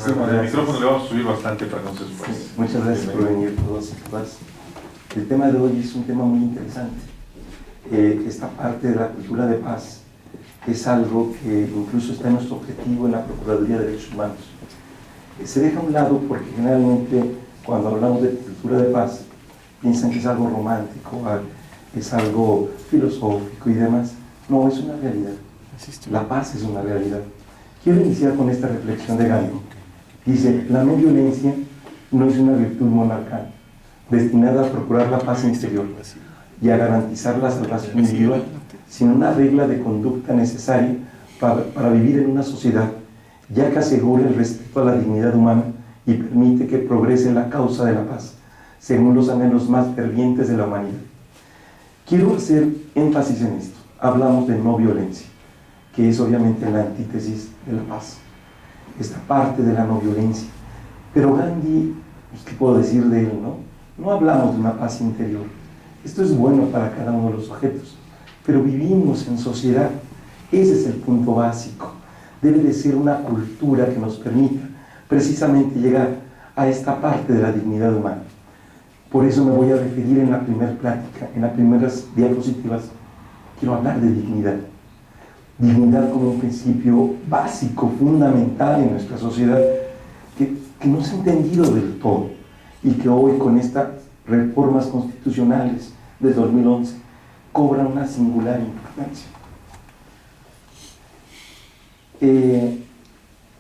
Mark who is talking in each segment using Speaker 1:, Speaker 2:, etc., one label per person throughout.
Speaker 1: Muchísimas
Speaker 2: El micrófono le vamos a subir bastante para entonces. Pues.
Speaker 1: Sí, muchas gracias por venir todos y todas. El tema de hoy es un tema muy interesante. Esta parte de la cultura de paz es algo que incluso está en nuestro objetivo en la Procuraduría de Derechos Humanos. Se deja a un lado porque generalmente cuando hablamos de cultura de paz piensan que es algo romántico, es algo filosófico y demás. No, es una realidad. La paz es una realidad. Quiero iniciar con esta reflexión de Gandhi. Dice, la no violencia no es una virtud monarcal, destinada a procurar la paz interior y a garantizar la salvación individual, sino una regla de conducta necesaria para vivir en una sociedad, ya que asegura el respeto a la dignidad humana y permite que progrese la causa de la paz, según los anhelos más fervientes de la humanidad. Quiero hacer énfasis en esto. Hablamos de no violencia, que es obviamente la antítesis de la paz, esta parte de la no violencia. Pero Gandhi, ¿qué puedo decir de él? No hablamos de una paz interior. Esto es bueno para cada uno de los sujetos, pero vivimos en sociedad. Ese es el punto básico. Debe de ser una cultura que nos permita precisamente llegar a esta parte de la dignidad humana. Por eso me voy a referir en la primera plática, en las primeras diapositivas, quiero hablar de dignidad. Dignidad como un principio básico, fundamental en nuestra sociedad, que no se ha entendido del todo y que hoy con estas reformas constitucionales del 2011 cobra una singular importancia.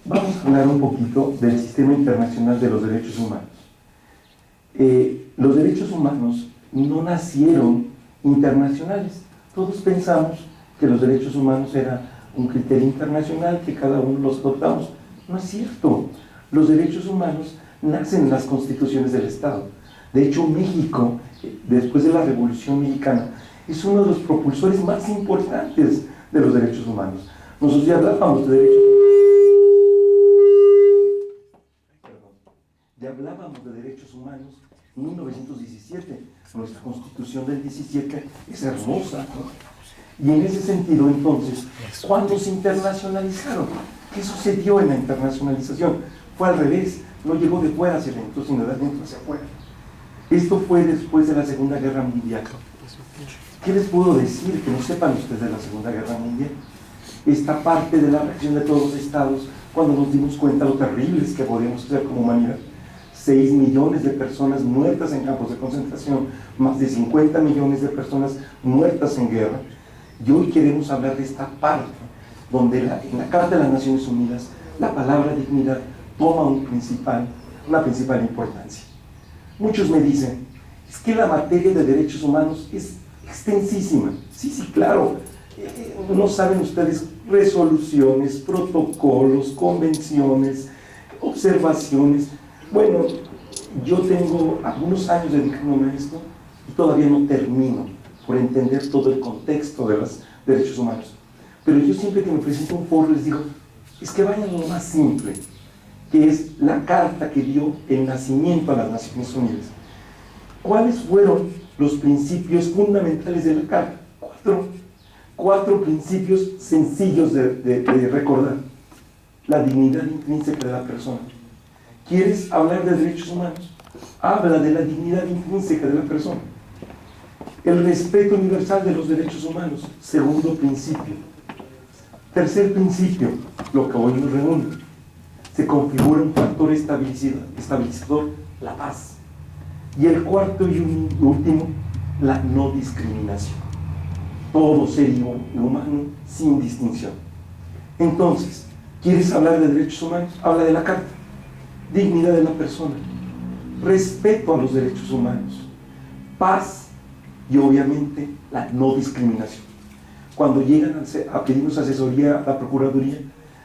Speaker 1: Vamos a hablar un poquito del sistema internacional de los derechos humanos. Los derechos humanos no nacieron internacionales. Todos pensamos que los derechos humanos era un criterio internacional, que cada uno los adoptamos. No es cierto. Los derechos humanos nacen en las constituciones del Estado. De hecho, México, después de la Revolución Mexicana, es uno de los propulsores más importantes de los derechos humanos. Nosotros ya hablábamos de derechos humanos en 1917. Nuestra Constitución del 17 es hermosa, ¿no? Y en ese sentido, entonces, ¿cuándo se internacionalizaron? ¿Qué sucedió en la internacionalización? Fue al revés, no llegó de fuera hacia adentro, sino de adentro hacia afuera. Esto fue después de la Segunda Guerra Mundial. ¿Qué les puedo decir que no sepan ustedes de la Segunda Guerra Mundial? Esta parte de la reacción de todos los estados, cuando nos dimos cuenta lo terribles que podíamos hacer como humanidad. 6 millones de personas muertas en campos de concentración, más de 50 millones de personas muertas en guerra. Y hoy queremos hablar de esta parte, donde en la Carta de las Naciones Unidas, la palabra dignidad toma una principal importancia. Muchos me dicen, es que la materia de derechos humanos es extensísima. Sí, claro. No saben ustedes resoluciones, protocolos, convenciones, observaciones. Bueno, yo tengo algunos años dedicándome a esto y todavía no termino por entender todo el contexto de los derechos humanos. Pero yo siempre que me presento un foro les digo, es que vayan a lo más simple, que es la carta que dio el nacimiento a las Naciones Unidas. ¿Cuáles fueron los principios fundamentales de la carta? Cuatro principios sencillos de recordar. La dignidad intrínseca de la persona. ¿Quieres hablar de derechos humanos? Habla de la dignidad intrínseca de la persona. El respeto universal de los derechos humanos. Segundo principio. Tercer principio, lo que hoy nos reúne. Se configura un factor estabilizador, la paz. Y el cuarto y último, la no discriminación. Todo ser humano sin distinción. Entonces, ¿quieres hablar de derechos humanos? Habla de la Carta. Dignidad de la persona, respeto a los derechos humanos, paz y obviamente la no discriminación. Cuando llegan a pedirnos asesoría a la Procuraduría,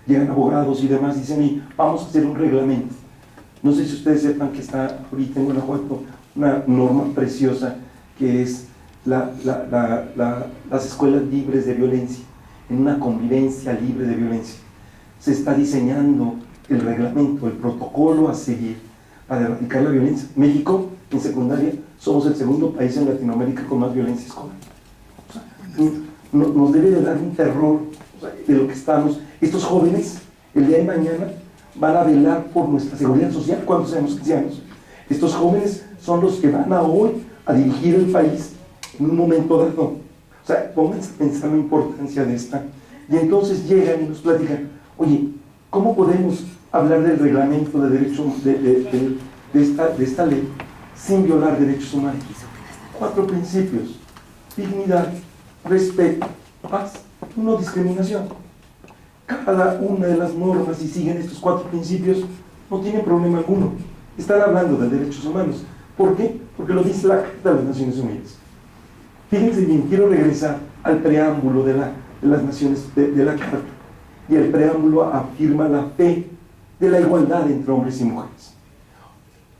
Speaker 1: llegan abogados y demás, dicen, vamos a hacer un reglamento. No sé si ustedes sepan que está ahorita en Guanajuato una norma preciosa que es las escuelas libres de violencia, en una convivencia libre de violencia. Se está diseñando el reglamento, el protocolo a seguir para erradicar la violencia. México, en secundaria, somos el segundo país en Latinoamérica con más violencia escolar. O sea, nos debe de dar un terror, o sea, de lo que estamos. Estos jóvenes, el día de mañana, van a velar por nuestra seguridad social cuando seamos cristianos. Estos jóvenes son los que van a hoy a dirigir el país en un momento dado. O sea, pónganse a pensar la importancia de esta. Y entonces llegan y nos platican, oye, ¿cómo podemos hablar del reglamento de derecho de esta ley sin violar derechos humanos? 4 principios: dignidad, respeto, paz, no discriminación. Cada una de las normas, si siguen estos 4 principios, no tienen problema alguno. Están hablando de derechos humanos. ¿Por qué? Porque lo dice la Carta de las Naciones Unidas. Fíjense bien, quiero regresar al preámbulo de las Naciones, de la Carta. Y el preámbulo afirma la fe de la igualdad entre hombres y mujeres.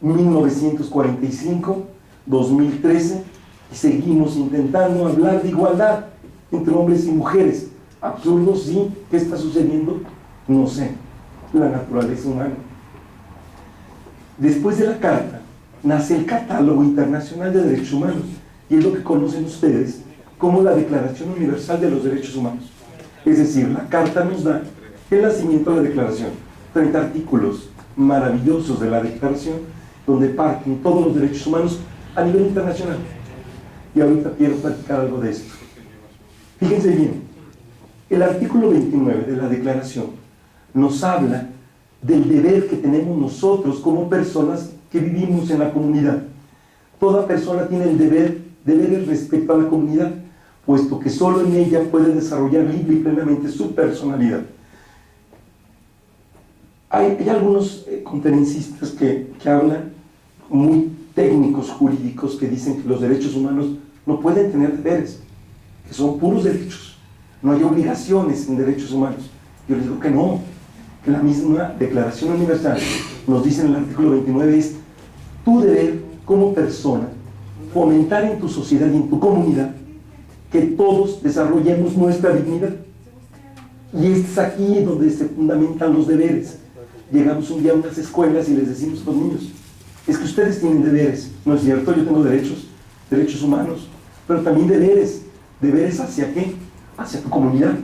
Speaker 1: 1945, 2013, y seguimos intentando hablar de igualdad entre hombres y mujeres. Absurdo, sí. ¿Qué está sucediendo? No sé. La naturaleza humana. Después de la Carta, nace el Catálogo Internacional de Derechos Humanos, y es lo que conocen ustedes como la Declaración Universal de los Derechos Humanos. Es decir, la Carta nos da el nacimiento de la Declaración. 30 artículos maravillosos de la Declaración, donde parten todos los derechos humanos a nivel internacional. Y ahorita quiero platicar algo de esto. Fíjense bien, el artículo 29 de la Declaración nos habla del deber que tenemos nosotros como personas que vivimos en la comunidad. Toda persona tiene el deber respecto a la comunidad, puesto que solo en ella puede desarrollar libre y plenamente su personalidad. Hay algunos conferencistas que hablan muy técnicos jurídicos, que dicen que los derechos humanos no pueden tener deberes, que son puros derechos, no hay obligaciones en derechos humanos. Yo les digo que no, que la misma Declaración Universal nos dice en el artículo 29 es tu deber como persona fomentar en tu sociedad y en tu comunidad que todos desarrollemos nuestra dignidad. Y es aquí donde se fundamentan los deberes. Llegamos un día a unas escuelas y les decimos a los niños, es que ustedes tienen deberes. No es cierto, yo tengo derechos humanos, pero también deberes. ¿Deberes hacia qué? Hacia tu comunidad.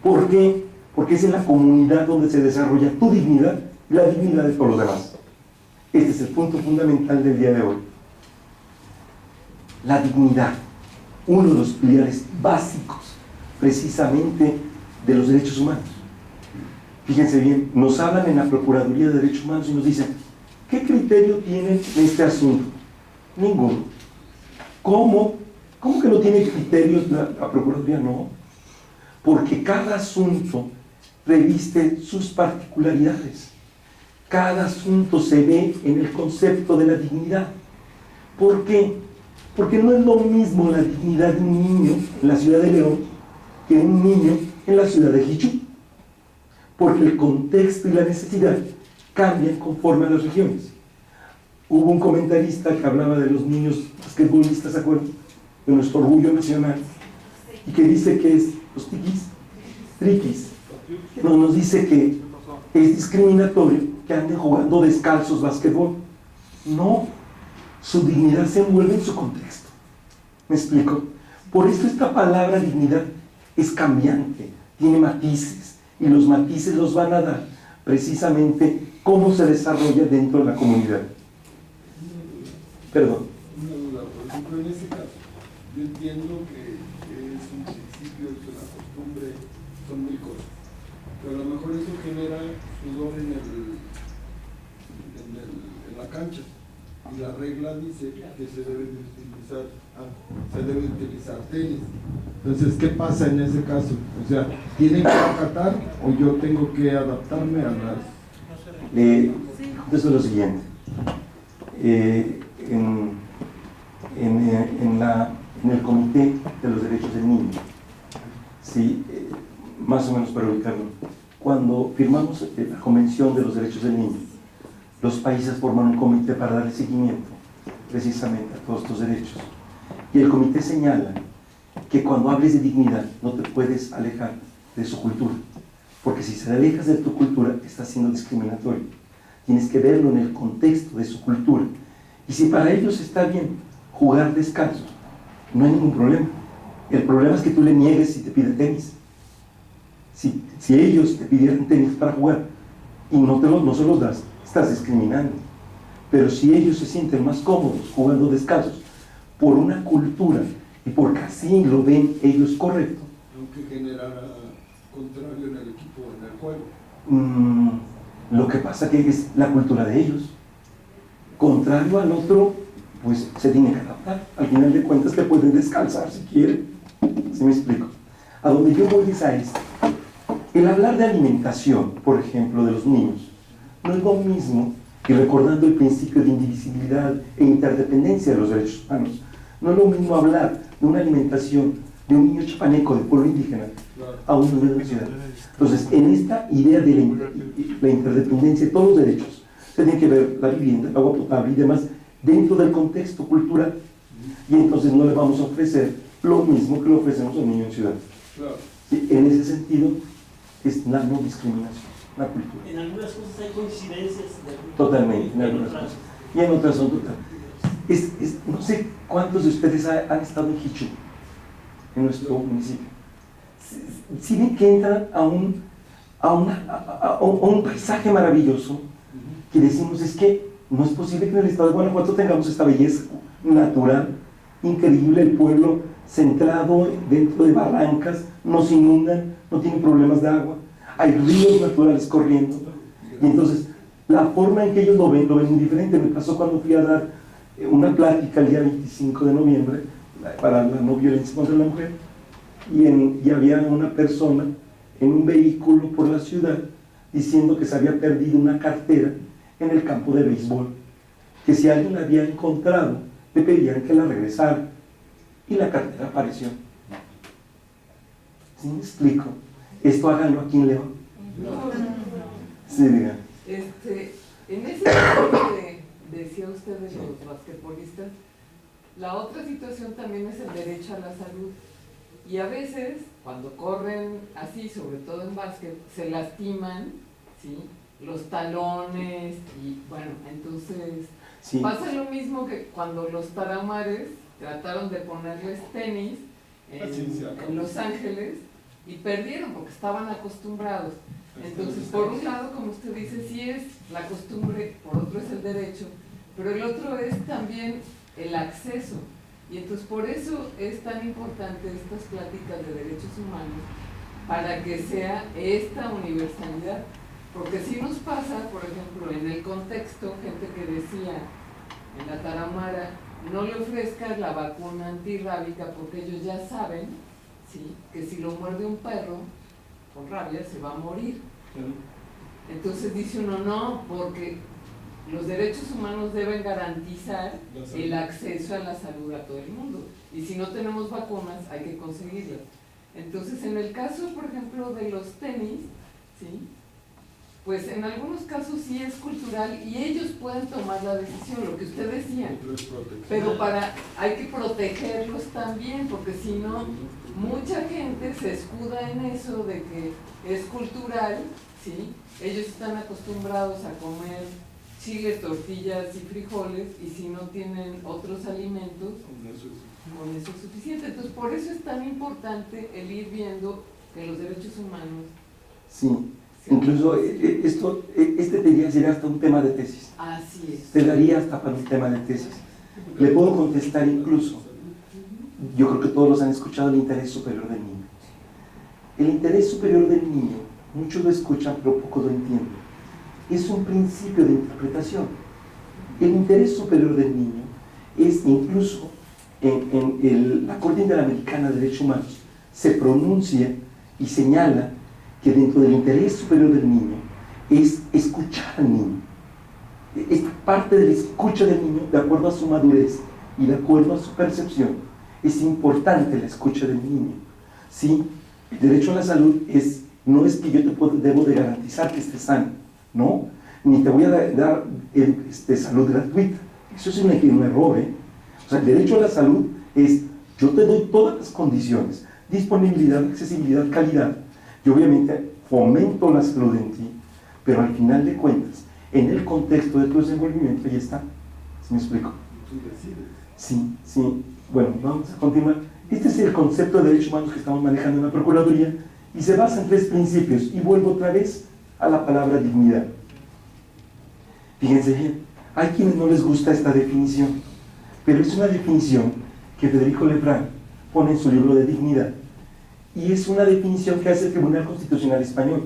Speaker 1: ¿Por qué? Porque es en la comunidad donde se desarrolla tu dignidad y la dignidad de todos los demás. Este es el punto fundamental del día de hoy. La dignidad, uno de los pilares básicos precisamente de los derechos humanos. Fíjense bien, nos hablan en la Procuraduría de Derechos Humanos y nos dicen, ¿qué criterio tienen en este asunto? Ninguno. ¿Cómo? ¿Cómo que no tiene criterios la Procuraduría? No, porque cada asunto reviste sus particularidades. Cada asunto se ve en el concepto de la dignidad. ¿Por qué? Porque no es lo mismo la dignidad de un niño en la ciudad de León que un niño en la ciudad de Jichú. Porque el contexto y la necesidad cambian conforme a las regiones. Hubo un comentarista que hablaba de los niños basquetbolistas, ¿se acuerdan? De nuestro orgullo nacional, y que dice que es los triquis. Nos dice que es discriminatorio que anden jugando descalzos basquetbol. No, su dignidad se envuelve en su contexto. ¿Me explico? Por eso esta palabra dignidad es cambiante, tiene matices, y los matices los van a dar precisamente cómo se desarrolla dentro de la comunidad. Perdón.
Speaker 3: Una duda, por ejemplo, en ese caso, yo entiendo que es un principio, es una costumbre, son mil cosas, pero a lo mejor eso genera sudor en la cancha, y la regla dice que se debe utilizar tenis. Entonces, ¿qué pasa en ese caso? O sea, ¿tienen que acatar o yo tengo que adaptarme a las...?
Speaker 1: Eso es lo siguiente. En el Comité de los Derechos del Niño, sí, más o menos para ubicarlo, cuando firmamos la Convención de los Derechos del Niño, los países forman un comité para darle seguimiento precisamente a todos estos derechos. Y el comité señala que cuando hables de dignidad no te puedes alejar de su cultura, porque si se alejas de tu cultura estás siendo discriminatorio. Tienes que verlo en el contexto de su cultura. Y si para ellos está bien jugar descalzo, no hay ningún problema. El problema es que tú le niegues si te pide tenis. Si ellos te pidieran tenis para jugar, y no se los das, estás discriminando. Pero si ellos se sienten más cómodos jugando descalzos por una cultura y porque así lo ven ellos correcto,
Speaker 3: aunque generara contrario en el equipo, en el juego.
Speaker 1: Lo que pasa que es la cultura de ellos. Contrario al otro, pues se tiene que adaptar. Al final de cuentas te pueden descalzar si quieren. ¿Sí me explico? A donde yo voy es a esto. El hablar de alimentación, por ejemplo, de los niños, no es lo mismo que, recordando el principio de indivisibilidad e interdependencia de los derechos humanos, no es lo mismo hablar de una alimentación de un niño chapaneco de pueblo indígena a un niño de la ciudad. Entonces, en esta idea de la interdependencia de todos los derechos, se tiene que ver la vivienda, el agua potable y demás dentro del contexto cultural. Y entonces no le vamos a ofrecer lo mismo que le ofrecemos a un niño en ciudad. ¿Sí? En ese sentido, es la no discriminación, la cultura.
Speaker 4: En algunas cosas hay coincidencias.
Speaker 1: Totalmente, en algunas cosas. Y en otras son total. No sé cuántos de ustedes han estado en Hichu, en nuestro municipio. Si ven que entran a un paisaje maravilloso, que decimos es que no es posible que en el estado de Guanajuato tengamos esta belleza natural, increíble, el pueblo centrado dentro de barrancas, no se inundan, no tienen problemas de agua, hay ríos naturales corriendo, y entonces la forma en que ellos lo ven muy diferente. Me pasó cuando fui a dar una plática el día 25 de noviembre para la no violencia contra la mujer, y había una persona en un vehículo por la ciudad diciendo que se había perdido una cartera en el campo de béisbol, que si alguien la había encontrado le pedían que la regresara, y la cartera apareció. ¿Sí me explico? Esto háganlo aquí en León. Sí, digan.
Speaker 5: En ese caso decía usted de los basquetbolistas, la otra situación también es el derecho a la salud. Y a veces, cuando corren así, sobre todo en básquet, se lastiman, ¿sí?, los talones, y bueno, entonces sí. Pasa lo mismo que cuando los tarahumares trataron de ponerles tenis en Los Ángeles y perdieron porque estaban acostumbrados. Entonces, por un lado, como usted dice, sí es la costumbre, por otro es el derecho, pero el otro es también el acceso. Y entonces por eso es tan importante estas pláticas de derechos humanos, para que sea esta universalidad. Porque si nos pasa, por ejemplo, en el contexto, gente que decía en la Tarahumara, no le ofrezcas la vacuna antirrábica porque ellos ya saben, ¿sí?, que si lo muerde un perro con rabia se va a morir. Entonces dice uno, no, porque los derechos humanos deben garantizar el acceso a la salud a todo el mundo. Y si no tenemos vacunas, hay que conseguirlas. Entonces, en el caso, por ejemplo, de los tenis, ¿sí?, pues en algunos casos sí es cultural y ellos pueden tomar la decisión, lo que usted decía. Pero hay que protegerlos también, porque si no, mucha gente se escuda en eso de que es cultural, ¿sí? Ellos están acostumbrados a comer chile, tortillas y frijoles, y si no tienen otros alimentos, con eso es suficiente. Entonces, por eso es tan importante el ir viendo que los derechos humanos...
Speaker 1: Sí, incluso este te diría sería hasta un tema de tesis.
Speaker 5: Así es.
Speaker 1: Te daría hasta para un tema de tesis. Le puedo contestar incluso, yo creo que todos los han escuchado, el interés superior del niño. El interés superior del niño, muchos lo escuchan pero pocos lo entienden. Es un principio de interpretación. El interés superior del niño es incluso en la Corte Interamericana de Derechos Humanos se pronuncia y señala que dentro del interés superior del niño es escuchar al niño. Esta parte de la escucha del niño, de acuerdo a su madurez y de acuerdo a su percepción, es importante la escucha del niño. ¿Sí? El derecho a la salud no es que yo debo de garantizar que estés sano, ¿no? Ni te voy a dar salud gratuita. Eso es un error, ¿eh? O sea, el derecho a la salud es, yo te doy todas las condiciones, disponibilidad, accesibilidad, calidad, y obviamente fomento la salud en ti, pero al final de cuentas, en el contexto de tu desenvolvimiento, ahí está. ¿Sí me explico? Sí, sí. Bueno, vamos a continuar. Este es el concepto de derechos humanos que estamos manejando en la Procuraduría, y se basa en 3 principios, y vuelvo otra vez a la palabra dignidad. Fíjense bien, hay quienes no les gusta esta definición, pero es una definición que Federico Lefranc pone en su libro de Dignidad, y es una definición que hace el Tribunal Constitucional Español.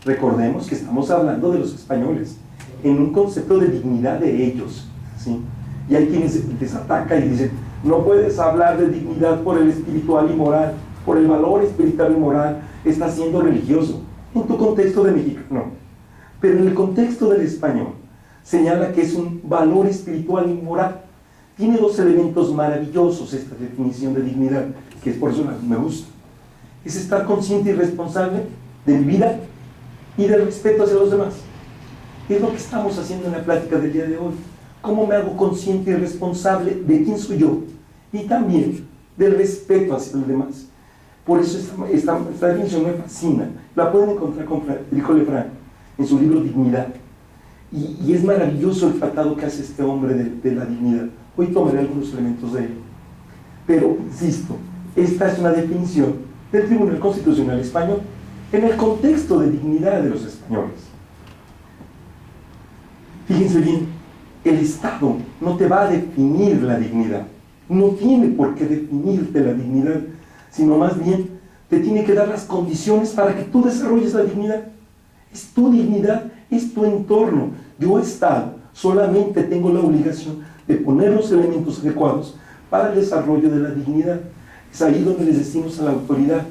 Speaker 1: Recordemos que estamos hablando de los españoles, en un concepto de dignidad de ellos, ¿sí? Y hay quienes les atacan y dicen, no puedes hablar de dignidad por el espiritual y moral, por el valor espiritual y moral, estás siendo religioso, en tu contexto de mexicano. Pero en el contexto del español, señala que es un valor espiritual y moral. Tiene dos elementos maravillosos esta definición de dignidad, que es por eso me gusta. Es estar consciente y responsable de mi vida y del respeto hacia los demás. Es lo que estamos haciendo en la plática del día de hoy. ¿Cómo me hago consciente y responsable de quién soy yo? Y también del respeto hacia los demás. Por eso esta definición me fascina. La pueden encontrar con Federico Lefranc en su libro Dignidad. Y es maravilloso el tratado que hace este hombre de la dignidad. Hoy tomaré algunos elementos de ello. Pero, insisto, esta es una definición del Tribunal Constitucional Español en el contexto de dignidad de los españoles. Fíjense bien, el Estado no te va a definir la dignidad, no tiene por qué definirte la dignidad, sino más bien te tiene que dar las condiciones para que tú desarrolles la dignidad. Es tu dignidad, es tu entorno. Yo, Estado, solamente tengo la obligación de poner los elementos adecuados para el desarrollo de la dignidad. Es ahí donde les decimos a la autoridad,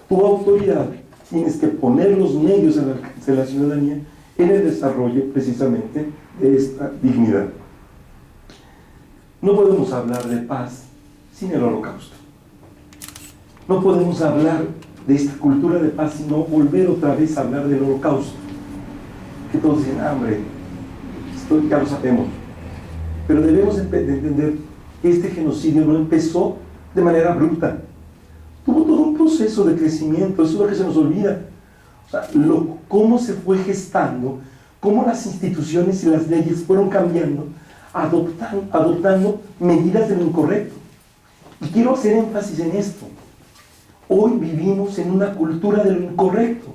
Speaker 1: tu autoridad tienes que poner los medios al alcance de la ciudadanía en el desarrollo precisamente de esta dignidad. No podemos hablar de paz sin el Holocausto. No podemos hablar de esta cultura de paz sino volver otra vez a hablar del Holocausto. Que todos dicen, hombre, esto ya lo sabemos. Pero debemos de entender que este genocidio no empezó de manera abrupta. Tuvo todo un proceso de crecimiento, eso es lo que se nos olvida. O sea, cómo se fue gestando, cómo las instituciones y las leyes fueron cambiando, adoptando medidas de lo incorrecto. Y quiero hacer énfasis en esto. Hoy vivimos en una cultura de lo incorrecto.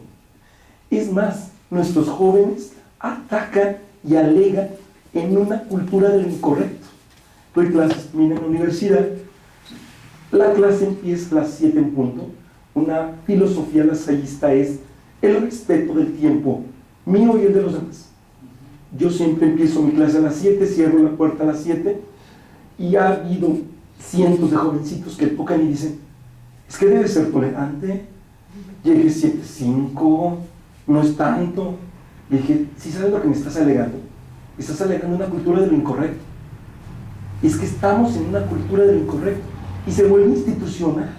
Speaker 1: Es más, nuestros jóvenes atacan y alegan en una cultura de lo incorrecto. Doy clases también en la universidad. La clase empieza a las 7 en punto. Una filosofía lasallista es el respeto del tiempo mío y el de los demás. Yo siempre empiezo mi clase a las 7, cierro la puerta a las 7 y ha habido cientos de jovencitos que tocan y dicen, es que debe ser tolerante, llegué 7:05, no es tanto. Le dije, ¿sí sabes lo que me estás alegando? Estás alegando una cultura de lo incorrecto. Es que estamos en una cultura de lo incorrecto y se vuelve institucional.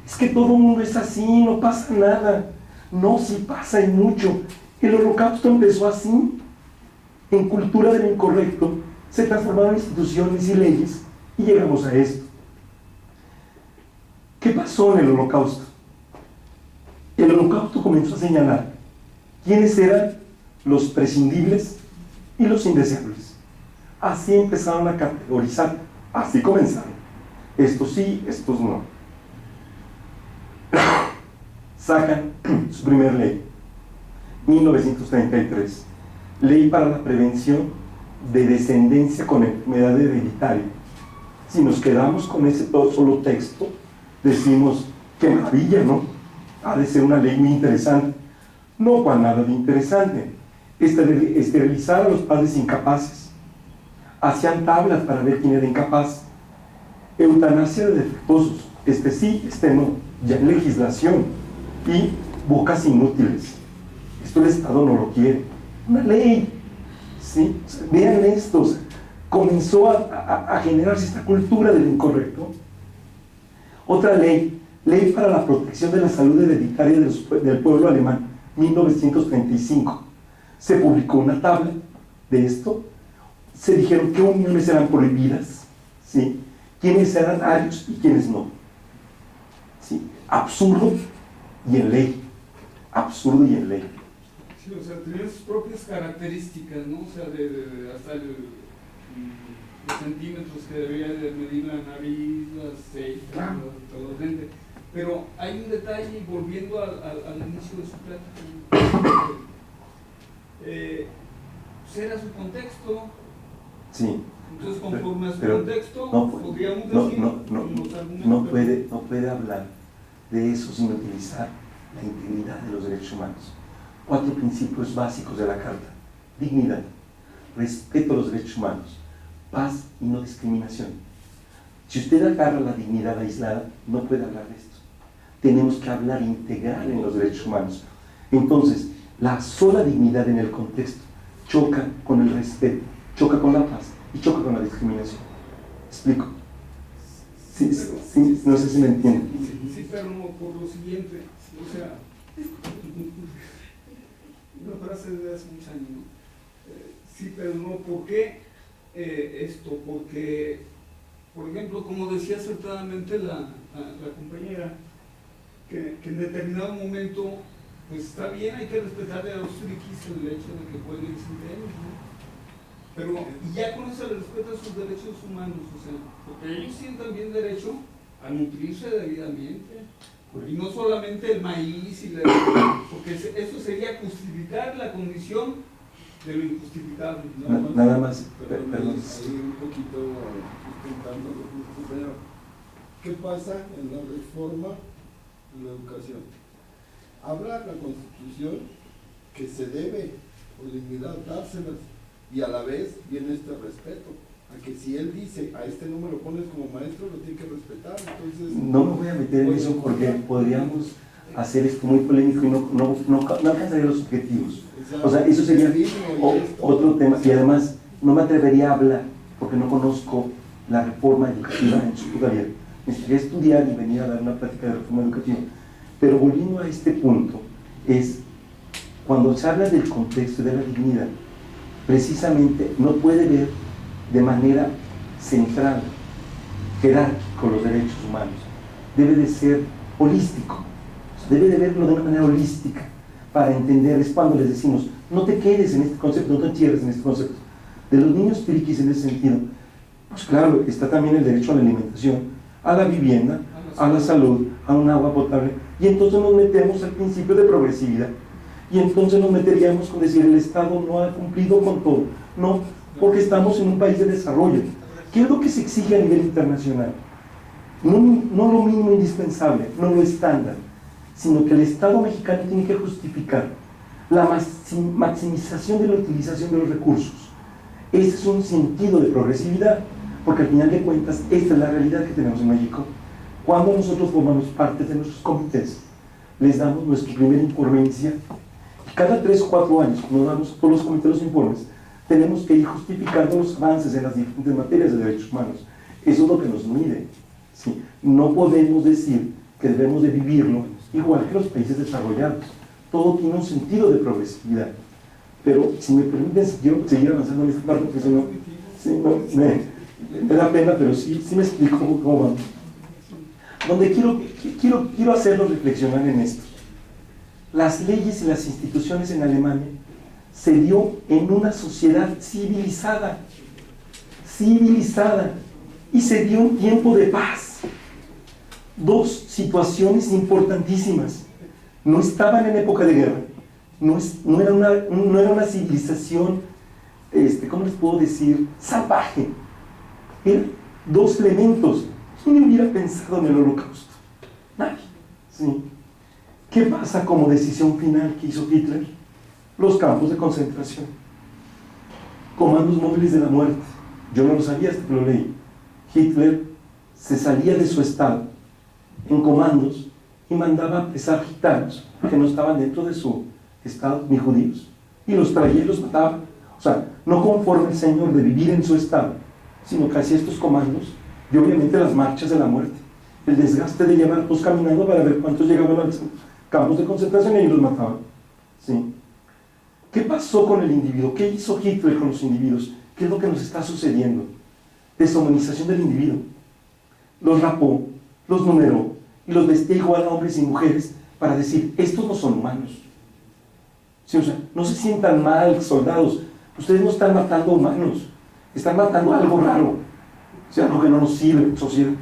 Speaker 1: Es que todo el mundo es así, no pasa nada. No, sí pasa y mucho. El Holocausto empezó así, en cultura de lo incorrecto, se transformaron instituciones y leyes y llegamos a esto. ¿Qué pasó en el Holocausto? El Holocausto comenzó a señalar quiénes eran los prescindibles y los indeseables. Así empezaron a categorizar, así comenzaron. Estos sí, estos no. Sacan su primer ley, 1933, Ley para la Prevención de Descendencia con Enfermedad Hereditaria. Si nos quedamos con ese solo texto, decimos, qué maravilla, ¿no? Ha de ser una ley muy interesante. No, Juan, nada de interesante. Esterilizar a los padres incapaces. Hacían tablas para ver quién era incapaz. Eutanasia de defectuosos. Este sí, este no. Ya en legislación. Y bocas inútiles. Esto el Estado no lo quiere. Una ley. ¿Sí? O sea, vean esto. O sea, comenzó a generarse esta cultura del incorrecto. Otra ley. Ley para la protección de la salud hereditaria del pueblo alemán. 1935. Se publicó una tabla de esto. Se dijeron qué uniones eran prohibidas, ¿sí? Quiénes eran arios y quiénes no. ¿Sí? Absurdo y en ley. Absurdo y en ley.
Speaker 3: Sí, o sea, tenía sus propias características, ¿no? O sea, hasta los centímetros que debía de medir la nariz, las cejas, todo los dientes. Pero hay un detalle, volviendo al inicio de su plática. pues era su contexto.
Speaker 1: Sí.
Speaker 3: Entonces, conforme a su
Speaker 1: Pero
Speaker 3: contexto, podríamos
Speaker 1: no,
Speaker 3: decir
Speaker 1: no,
Speaker 3: los argumentos.
Speaker 1: no puede hablar de eso sin utilizar la integridad de los derechos humanos. 4 principios básicos de la Carta: dignidad, respeto a los derechos humanos, paz y no discriminación. Si usted agarra la dignidad aislada, no puede hablar de esto. Tenemos que hablar integral en los derechos humanos. Entonces, la sola dignidad en el contexto choca con el respeto, choca con la paz y choca con la discriminación. ¿Explico? Sí, no sé si me entienden.
Speaker 3: Sí, pero no por lo siguiente, o sea, una frase de hace muchos años, ¿no? Sí, pero no, ¿por qué esto? Porque, por ejemplo, como decía acertadamente la compañera, que en determinado momento, pues está bien, hay que respetarle a los frikis el hecho de que jueguen sin tenis, ¿no? Pero, y ya con eso le respetan sus derechos humanos, o sea, porque ellos tienen también derecho a nutrirse debidamente. Y no solamente el maíz, porque eso sería justificar la condición de lo injustificable.
Speaker 1: Nada más,
Speaker 6: perdón.
Speaker 1: perdón.
Speaker 6: Ahí un poquito sustentando lo que dice el compañero. ¿Qué pasa en la reforma en la educación? Habla la Constitución que se debe, por dignidad, dárselas, y a la vez viene este respeto, a que si él dice a este número pones como maestro, lo tiene que respetar. Entonces,
Speaker 1: no me voy a meter en eso porque podríamos hacer esto muy polémico y no alcanzaría los objetivos. O sea, eso sería otro tema, y además no me atrevería a hablar porque no conozco la reforma educativa en su totalidad. Necesitaría estudiar y venir a dar una plática de reforma educativa. Pero volviendo a este punto, es cuando se habla del contexto de la dignidad, precisamente no puede ver de manera central, jerárquico los derechos humanos. Debe de ser holístico, o sea, debe de verlo de una manera holística para entender. Es cuando les decimos, no te quedes en este concepto, no te encierres en este concepto. De los niños triquis en ese sentido, pues claro, está también el derecho a la alimentación, a la vivienda, a la salud, a un agua potable, y entonces nos metemos al principio de progresividad. Y entonces nos meteríamos con decir el Estado no ha cumplido con todo. No, porque estamos en un país de desarrollo. ¿Qué es lo que se exige a nivel internacional? No lo mínimo indispensable, no lo estándar, sino que el Estado mexicano tiene que justificar la maximización de la utilización de los recursos. Ese es un sentido de progresividad, porque al final de cuentas esta es la realidad que tenemos en México. Cuando nosotros formamos parte de nuestros comités, les damos nuestra primera incurrencia. Cada 3 o 4 años, cuando damos todos los comités los informes, tenemos que ir justificando los avances en las diferentes materias de derechos humanos. Eso es lo que nos mide. ¿Sí? No podemos decir que debemos de vivirlo igual que los países desarrollados. Todo tiene un sentido de progresividad. Pero si me permiten, yo seguir avanzando en esta parte, porque si no, me da pena, pero sí me explico cómo vamos. Donde quiero hacerlo reflexionar en esto. Las leyes y las instituciones en Alemania se dio en una sociedad civilizada, y se dio un tiempo de paz. 2 situaciones importantísimas. No estaban en época de guerra, no era una civilización, ¿cómo les puedo decir?, salvaje. Eran 2 elementos. ¿Quién hubiera pensado en el Holocausto? Nadie. ¿Sí? ¿Qué pasa como decisión final que hizo Hitler? Los campos de concentración, comandos móviles de la muerte. Yo no lo sabía hasta que lo leí. Hitler se salía de su estado en comandos y mandaba a apresar gitanos que no estaban dentro de su estado, ni judíos, y los traía y los mataba. O sea, no conforme el señor de vivir en su estado, sino que hacía estos comandos, y obviamente las marchas de la muerte, el desgaste de llevarlos caminando para ver cuántos llegaban a los campos de concentración y ahí los mataban. ¿Sí? ¿Qué pasó con el individuo? ¿Qué hizo Hitler con los individuos? ¿Qué es lo que nos está sucediendo? Deshumanización del individuo. Los rapó, los numeró y los vestía igual a hombres y mujeres para decir, estos no son humanos. ¿Sí? O sea, no se sientan mal, soldados. Ustedes no están matando humanos, están matando algo raro. O sea, algo que no nos sirve, sociedad.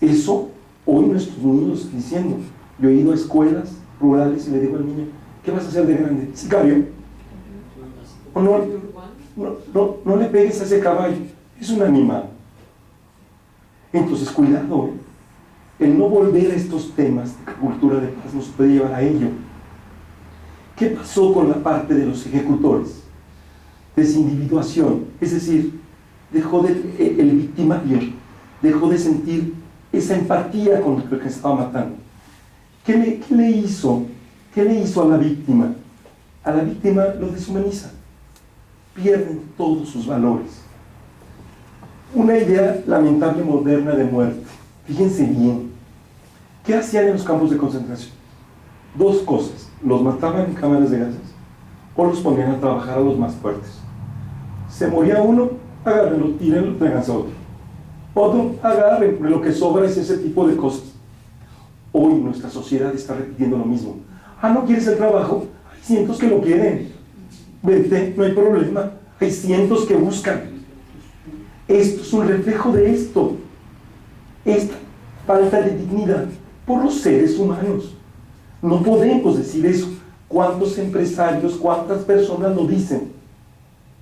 Speaker 1: Eso, hoy nuestros niños están diciendo. Yo he ido a escuelas rurales y le digo al niño, ¿qué vas a hacer de grande? Sicario. O no le pegues a ese caballo, es un animal. Entonces, cuidado, el no volver a estos temas de cultura de paz nos puede llevar a ello. ¿Qué pasó con la parte de los ejecutores? Desindividuación, es decir, dejó el victimario, dejó de sentir esa empatía con el que estaba matando. ¿Qué le hizo a la víctima? A la víctima lo deshumaniza, pierden todos sus valores. Una idea lamentable moderna de muerte. Fíjense bien, ¿qué hacían en los campos de concentración? Dos cosas: los mataban en cámaras de gases o los ponían a trabajar a los más fuertes. Se moría uno, agárrenlo, tírenlo, tráiganse a otro. Otro, agarren, lo que sobra es ese tipo de cosas. Hoy nuestra sociedad está repitiendo lo mismo. ¿No quieres el trabajo? Hay cientos que lo quieren. Vete, no hay problema. Hay cientos que buscan. Esto es un reflejo de esto. Esta falta de dignidad por los seres humanos. No podemos decir eso. ¿Cuántos empresarios, cuántas personas lo dicen?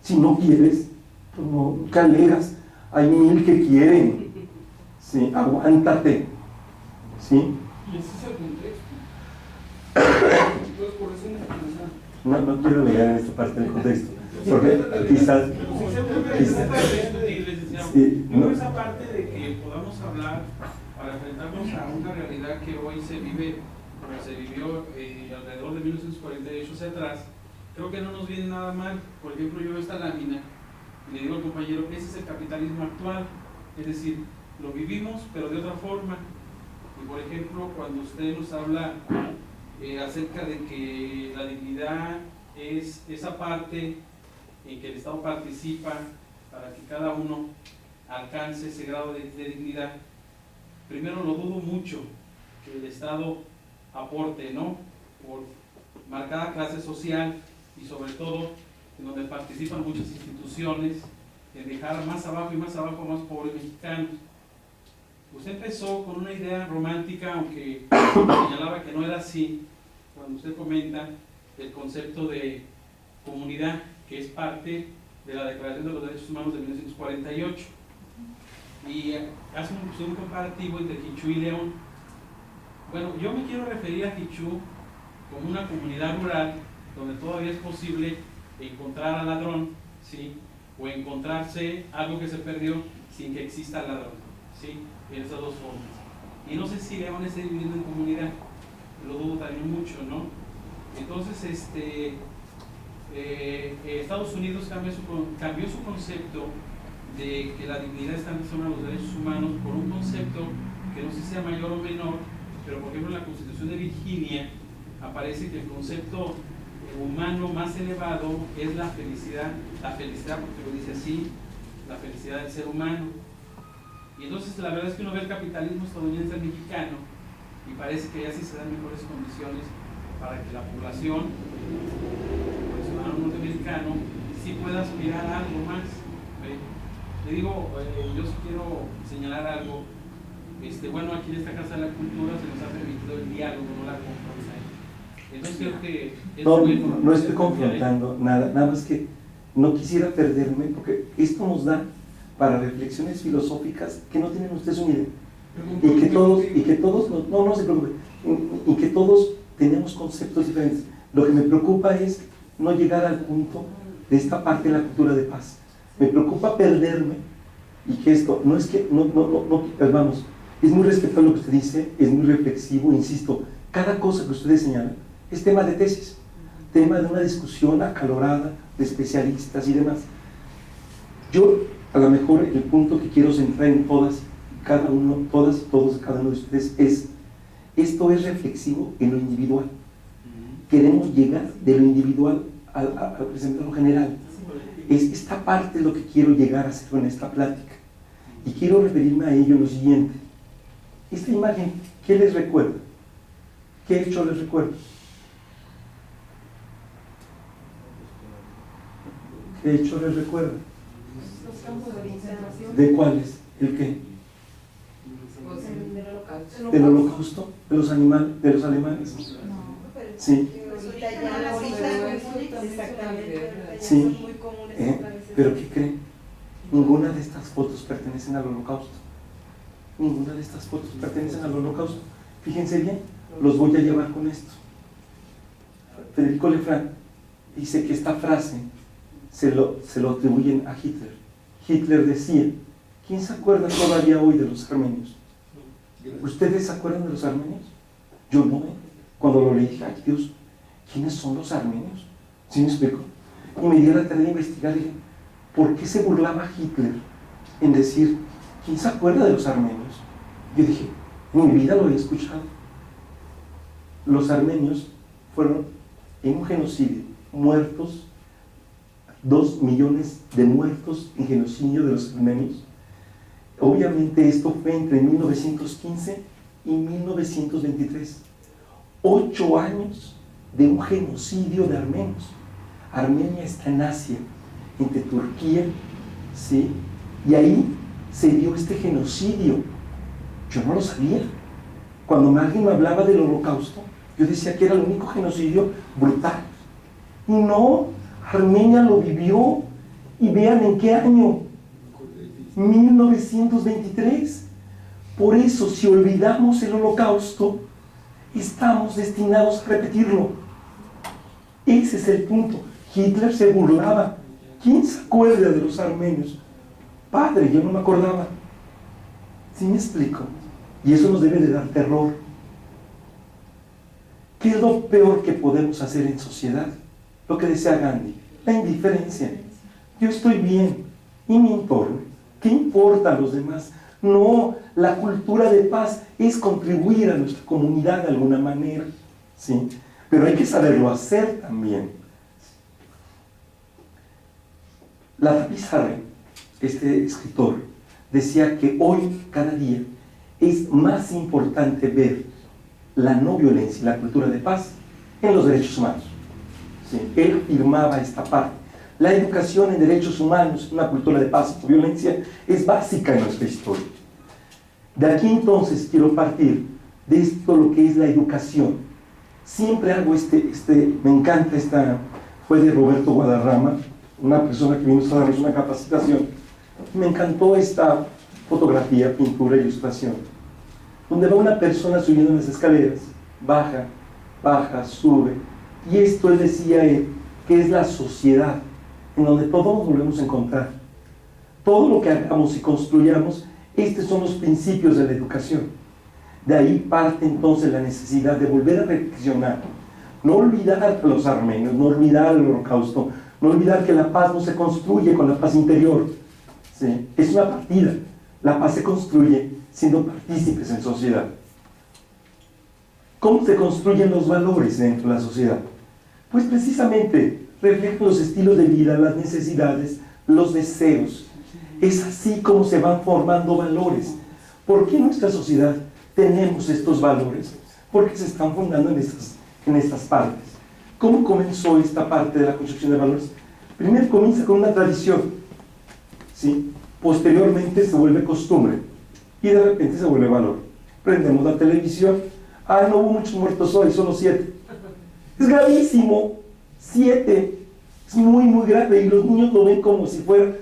Speaker 1: Si no quieres, pues no alegas. Hay 1000 que quieren. Sí, aguántate. ¿Sí?
Speaker 3: Y ese es el contexto. Entonces, por eso
Speaker 1: No quiero llegar en esta parte del contexto. Porque quizás.
Speaker 7: No esa parte de que podamos hablar para enfrentarnos a una realidad que hoy se vive, como se vivió alrededor de 1948 hacia atrás, creo que no nos viene nada mal. Por ejemplo, yo veo esta lámina y le digo al compañero que ese es el capitalismo actual, es decir, lo vivimos pero de otra forma. Y por ejemplo, cuando usted nos habla acerca de que la dignidad es esa parte en que el Estado participa para que cada uno alcance ese grado de dignidad, primero lo dudo mucho que el Estado aporte, ¿no? Por marcada clase social y sobre todo en donde participan muchas instituciones, en dejar más abajo y más abajo a más pobres mexicanos. Usted empezó con una idea romántica, aunque señalaba que no era así, cuando usted comenta el concepto de comunidad, que es parte de la Declaración de los Derechos Humanos de 1948. Y hace un comparativo entre Jichú y León. Bueno, yo me quiero referir a Jichú como una comunidad rural donde todavía es posible encontrar al ladrón, ¿sí? O encontrarse algo que se perdió sin que exista el ladrón, ¿sí? En esas dos formas. Y no sé si León está viviendo en comunidad, lo dudo también mucho, ¿no? Entonces, Estados Unidos cambió su concepto de que la dignidad está en relación a los derechos humanos por un concepto que no sé si sea mayor o menor, pero por ejemplo en la Constitución de Virginia aparece que el concepto humano más elevado es la felicidad porque lo dice así, la felicidad del ser humano. Y entonces la verdad es que uno ve el capitalismo estadounidense al mexicano y parece que ya sí se dan mejores condiciones para que la población, el ciudadano norteamericano, sí pueda aspirar a algo más. Le digo, yo sí quiero señalar algo. Bueno, aquí en esta Casa de la Cultura se nos ha permitido el diálogo, no la confrontación. Entonces creo que
Speaker 1: no estoy confrontando nada más que no quisiera perderme, porque esto nos da para reflexiones filosóficas que no tienen ustedes una idea. Y que todos no se preocupen, y que todos tenemos conceptos diferentes. Lo que me preocupa es no llegar al punto de esta parte de la cultura de paz. Me preocupa perderme y que esto, no es que, vamos, es muy respetable lo que usted dice, es muy reflexivo, insisto, cada cosa que ustedes señalan es tema de tesis, tema de una discusión acalorada de especialistas y demás. Yo, a lo mejor, el punto que quiero centrar en todos y cada uno de ustedes es, esto es reflexivo en lo individual. Queremos llegar de lo individual al presentar lo general. Es esta parte lo que quiero llegar a hacer en esta plática. Y quiero referirme a ello en lo siguiente. Esta imagen, ¿qué les recuerda? ¿Qué hecho les recuerda? ¿Qué hecho les recuerda?
Speaker 5: Los campos de concentración.
Speaker 1: ¿De cuáles? ¿El qué?
Speaker 5: Del holocausto.
Speaker 1: ¿Del holocausto? ¿De los alemanes? Sí.
Speaker 8: Exactamente.
Speaker 1: Sí.
Speaker 8: Son muy comunes otra vez.
Speaker 1: Pero ¿qué creen? Ninguna de estas fotos pertenecen al Holocausto. Ninguna de estas fotos pertenecen al Holocausto. Fíjense bien, los voy a llevar con esto. Federico Lefranc dice que esta frase se lo atribuyen a Hitler. Hitler decía, ¿quién se acuerda todavía hoy de los armenios? ¿Ustedes se acuerdan de los armenios? Yo no, Cuando lo leí dije, ay Dios, ¿quiénes son los armenios? ¿Sí me explico? Y me dio la tarea de investigar y dije, ¿por qué se burlaba Hitler en decir, ¿quién se acuerda de los armenios? Yo dije, en mi vida lo había escuchado. Los armenios fueron en un genocidio muertos, 2 millones de muertos en genocidio de los armenios. Obviamente esto fue entre 1915 y 1923. 8 años de un genocidio de armenios. Armenia está en Asia, entre Turquía, ¿sí? Y ahí se dio este genocidio. Yo no lo sabía. Cuando alguien me hablaba del Holocausto, yo decía que era el único genocidio brutal. Y no, Armenia lo vivió. Y vean en qué año. 1923. Por eso, si olvidamos el Holocausto, estamos destinados a repetirlo. Ese es el punto. Hitler se burlaba. ¿Quién se acuerda de los armenios? Padre, yo no me acordaba. ¿Sí me explico? Y eso nos debe de dar terror. ¿Qué es lo peor que podemos hacer en sociedad? Lo que decía Gandhi, la indiferencia. Yo estoy bien y mi entorno. ¿Qué importa a los demás? No, la cultura de paz es contribuir a nuestra comunidad de alguna manera, ¿sí? Pero hay que saberlo hacer también. La Pizarre, este escritor, decía que hoy, cada día, es más importante ver la no violencia y la cultura de paz en los derechos humanos. ¿Sí? Él afirmaba esta parte. La educación en derechos humanos, una cultura de paz y no violencia, es básica en nuestra historia. De aquí entonces quiero partir de esto, lo que es la educación. Siempre hago me encanta fue de Roberto Guadarrama, una persona que vino a darnos una capacitación. Me encantó esta fotografía, pintura, ilustración, donde va una persona subiendo las escaleras, baja, sube, y esto él decía que es la sociedad en donde todos nos volvemos a encontrar. Todo lo que hagamos y construyamos, estos son los principios de la educación. De ahí parte entonces la necesidad de volver a reflexionar, no olvidar a los armenios, no olvidar el Holocausto, no olvidar que la paz no se construye con la paz interior, ¿sí? Es una partida. La paz se construye siendo partícipes en sociedad. ¿Cómo se construyen los valores dentro de la sociedad? Pues precisamente reflejan los estilos de vida, las necesidades, los deseos. Es así como se van formando valores. ¿Por qué en nuestra sociedad tenemos estos valores? Porque se están fundando en estas partes. ¿Cómo comenzó esta parte de la construcción de valores? Primero comienza con una tradición, ¿sí? Posteriormente se vuelve costumbre y de repente se vuelve valor. Prendemos la televisión, no hubo muchos muertos hoy, solo 7. Es gravísimo, 7, es muy muy grave y los niños lo ven como si fuera.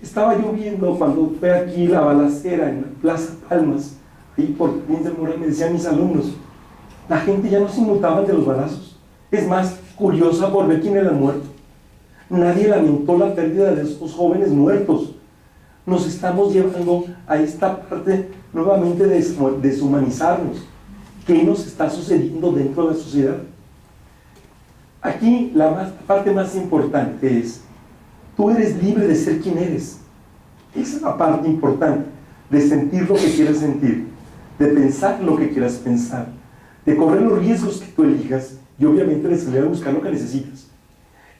Speaker 1: Estaba lloviendo cuando fue aquí la balacera en la Plaza Palmas, ahí por Bien del Moral, me decían mis alumnos, la gente ya no se inmutaba de los balazos. Es más, curiosa por ver quién era muerto. Nadie lamentó la pérdida de estos jóvenes muertos. Nos estamos llevando a esta parte nuevamente de deshumanizarnos. ¿Qué nos está sucediendo dentro de la sociedad? Aquí la parte más importante es, tú eres libre de ser quien eres. Esa es la parte importante, de sentir lo que quieras sentir, de pensar lo que quieras pensar, de correr los riesgos que tú elijas y obviamente de salir a buscar lo que necesitas.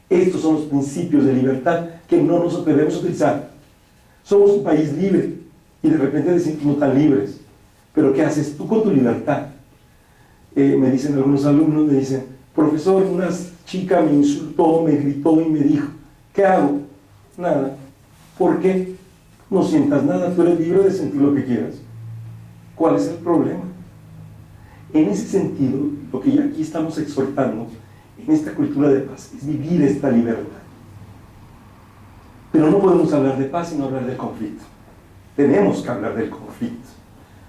Speaker 1: Estos son los principios de libertad que no nos atrevemos a utilizar. Somos un país libre y de repente decimos no tan libres. Pero ¿qué haces tú con tu libertad? Me dicen algunos alumnos, me dicen, profesor, una chica me insultó, me gritó y me dijo, ¿qué hago? Nada. ¿Por qué? No sientas nada, tú eres libre de sentir lo que quieras. ¿Cuál es el problema? En ese sentido, lo que ya aquí estamos exhortando en esta cultura de paz es vivir esta libertad. Pero no podemos hablar de paz sin hablar del conflicto. Tenemos que hablar del conflicto.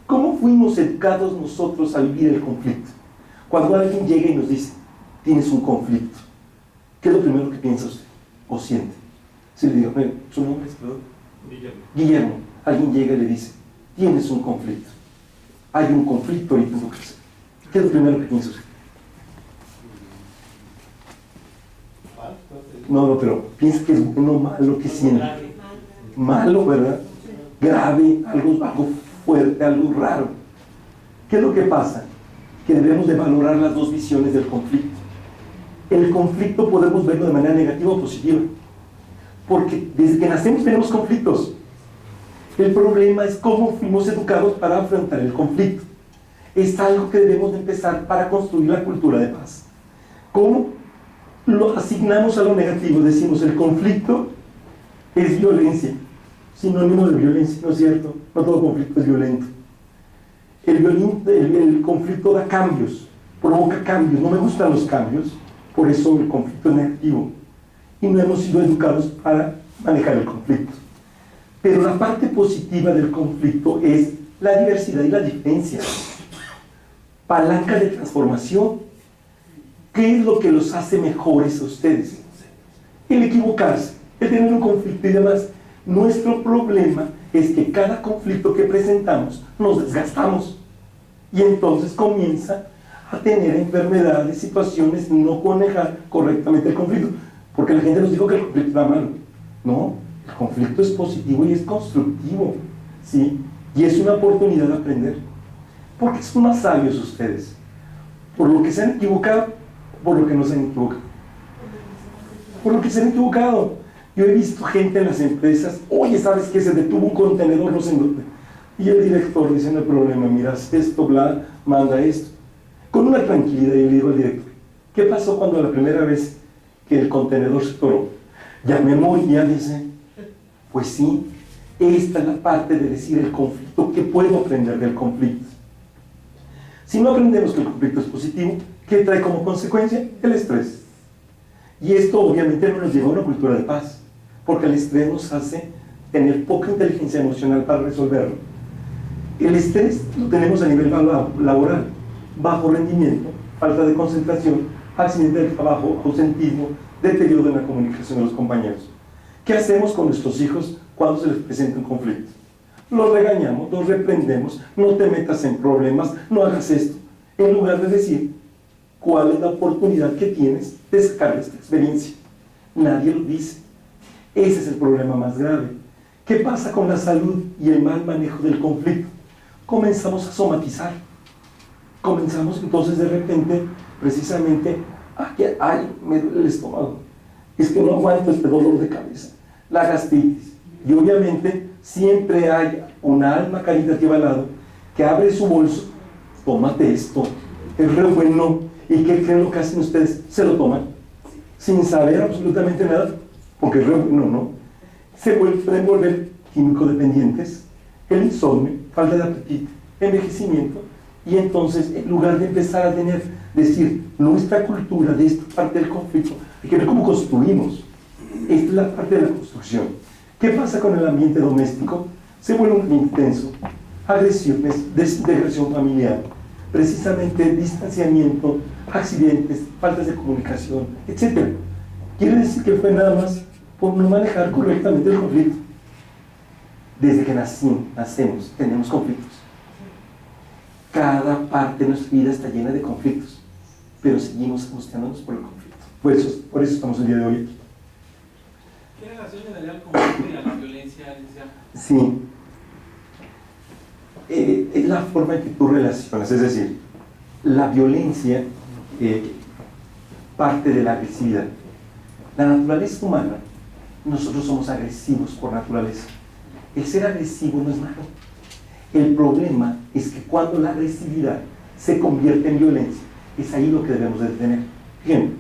Speaker 1: ¿Cómo fuimos educados nosotros a vivir el conflicto? Cuando alguien llega y nos dice, tienes un conflicto, ¿qué es lo primero que piensa usted o siente? Si le digo, ¿su nombre es, perdón? Guillermo. Alguien llega y le dice, tienes un conflicto. Hay un conflicto ahorita en tu casa. ¿Qué es lo primero que piensa usted? No, pero piensa que es bueno o malo que siente. Malo, ¿verdad? Grave, algo fuerte, algo raro. ¿Qué es lo que pasa? Que debemos de valorar las dos visiones del conflicto. El conflicto podemos verlo de manera negativa o positiva, porque desde que nacemos tenemos conflictos. El problema es cómo fuimos educados para afrontar el conflicto. Es algo que debemos de empezar para construir la cultura de paz. ¿Cómo? Lo asignamos a lo negativo, decimos el conflicto es violencia, sinónimo de violencia, ¿no es cierto? No todo conflicto es violento. El conflicto da cambios, provoca cambios, no me gustan los cambios, por eso el conflicto es negativo. Y no hemos sido educados para manejar el conflicto. Pero la parte positiva del conflicto es la diversidad y la diferencia. Palanca de transformación. ¿Qué es lo que los hace mejores a ustedes? El equivocarse, el tener un conflicto y demás. Nuestro problema es que cada conflicto que presentamos nos desgastamos y entonces comienza a tener enfermedades, situaciones, no manejar correctamente el conflicto, porque la gente nos dijo que el conflicto era malo. No, el conflicto es positivo y es constructivo, ¿sí? Y es una oportunidad de aprender. Porque son más sabios ustedes, por lo que se han equivocado, por lo que no se han equivocado. Por lo que se han equivocado. Yo he visto gente en las empresas, oye, ¿sabes qué? Se detuvo un contenedor, no sé en dónde. Y el director dice, no hay problema, mira, esto, bla, manda esto. Con una tranquilidad, y le digo al director, ¿qué pasó cuando la primera vez que el contenedor se atoró? Ya me moría, dice. Pues sí, esta es la parte de decir el conflicto, ¿qué puedo aprender del conflicto? Si no aprendemos que el conflicto es positivo, ¿qué trae como consecuencia? El estrés. Y esto obviamente no nos lleva a una cultura de paz, porque el estrés nos hace tener poca inteligencia emocional para resolverlo. El estrés lo tenemos a nivel laboral, bajo rendimiento, falta de concentración, accidente de trabajo, ausentismo, deterioro en la comunicación de los compañeros. ¿Qué hacemos con nuestros hijos cuando se les presenta un conflicto? Los regañamos, los reprendemos, no te metas en problemas, no hagas esto, en lugar de decir cuál es la oportunidad que tienes de sacar esta experiencia. Nadie lo dice. Ese es el problema más grave. ¿Qué pasa con la salud y el mal manejo del conflicto? Comenzamos a somatizar. Comenzamos entonces de repente, precisamente, ay, me duele el estómago, es que no aguanto este dolor de cabeza, la gastritis. Y obviamente siempre hay una alma caritativa al lado que abre su bolso, tómate esto, es re bueno. ¿Y qué creen lo que hacen ustedes? Se lo toman, sin saber absolutamente nada, porque es re bueno, ¿no? Se pueden volver químico dependientes, el insomnio, falta de apetito, envejecimiento, y entonces en lugar de empezar a decir, nuestra cultura de esta parte del conflicto, hay que ver cómo construimos. Esta es la parte de la construcción. ¿Qué pasa con el ambiente doméstico? Se vuelve muy intenso, agresiones, desintegración familiar, precisamente distanciamiento, accidentes, faltas de comunicación, etc. Quiere decir que fue nada más por no manejar correctamente el conflicto. Desde que nacemos, tenemos conflictos. Cada parte de nuestra vida está llena de conflictos, pero seguimos angustiándonos por el conflicto. Por eso estamos el día de hoy aquí.
Speaker 7: ¿Qué relación le daría al conflicto y a la violencia, Alicia?
Speaker 1: Sí. Es la forma en que tú relacionas, es decir, la violencia parte de la agresividad. La naturaleza humana, nosotros somos agresivos por naturaleza. El ser agresivo no es malo. El problema es que cuando la agresividad se convierte en violencia, es ahí lo que debemos de detener. Ejemplo,